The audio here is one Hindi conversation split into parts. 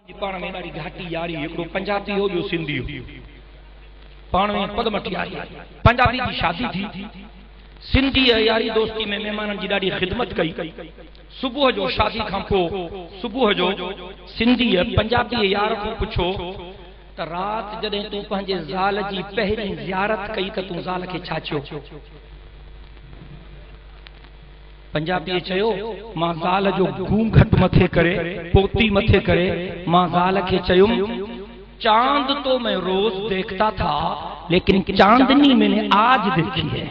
पाण में ॾाढी घाटी यारी, हिकिड़ो पंजाबी हो ॿियो सिंधी हो, पाण में पदमठी यारी। पंजाबी की शादी थी, सिंधी यारी दोस्ती में मेहमाननि जी ॾाढी ख़िदमत कई। सुबुह जो शादी खां पोइ सुबुह जो सिंधी पंजाबी यार को पुछो त रात जॾहिं तूं पंहिंजे ज़ाल जी पहिरीं ज़ियारत कई त तूं ज़ाल खे छा चयो? पंजाबी चयो, मां ज़ाल जो घूंघट मथे करे, पोती मथे करे, मां ज़ाल खे चयुमि, चांद तो मैं रोज देखता था लेकिन चांदनी मैंने आज देखी है।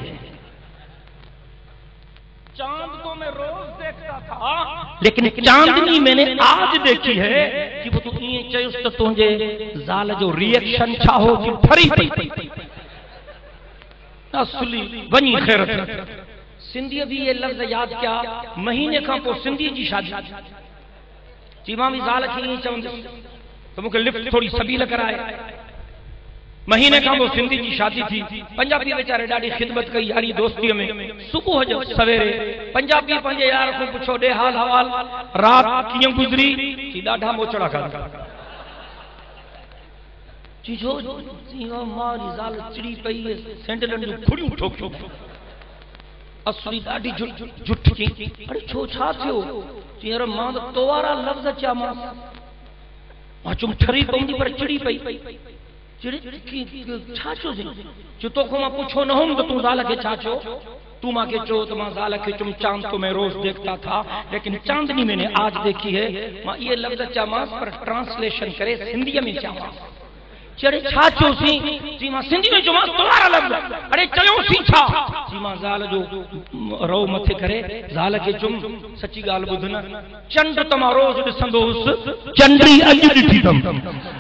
चांद तो मैं रोज देखता था लेकिन चांदनी मैंने आज देखी है। कि वो तू ये चयुस त तुझे ज़ाल जो रिएक्शन छा हो कि फरी पई असली वनी खैरत। सिंधी भी ये लफ्ज याद क्या, महीने का पोइ सिंधी जी शादी जी, मां भी ज़ाल खे ईअं चवंदुसि तो मूंखे लिफ्ट थोड़ी सबील कराए। महीने का पोइ सिंधी जी शादी थी। पंजाबी वेचारे ॾाढी ख़िदमत कई यारी दोस्तीअ में। सुबुह जो सवेरे पंजाबी पंहिंजे यार को पुछो, ॾे हाल हवाल, रात कीअं गुज़री? जी ॾाढा मोचड़ा खाधा। जी जो मारी ज़ाल चिड़ी पई, सैंडलनि जूं खुड़ियूं ठोकियूं, असली ॾाढी झुठ की। अरे छो छा थियो? जी यार मां त तो वारा लफ़्ज़ चया, मां चुम ठरी पवंदी पर चिड़ी पई। चिड़ी छा चयो? जो तोखो मां पुछो न हुम त तूं ज़ाल खे छा चयो? तू मांखे चयो त मां ज़ाल खे चुम, चांद तो मैं रोज देखता था लेकिन चांदनी मैंने आज देखी है। मां ये लफ्ज़ चयामांस पर ट्रांसलेशन करे सिंधीअ में चयामांस। चढ़े छा चयोसी? जी मां सिंधी में चयोमांस तो वारा लफ्ज़। अरे चयोसी छा? जी मां ज़ाल जो रो मथे करे ज़ाल खे चुम, सची ॻाल्हि ॿुध न, चंड त मां रोज ॾिसंदो हुउसि, चंडी अॼु ॾिठी अथमि।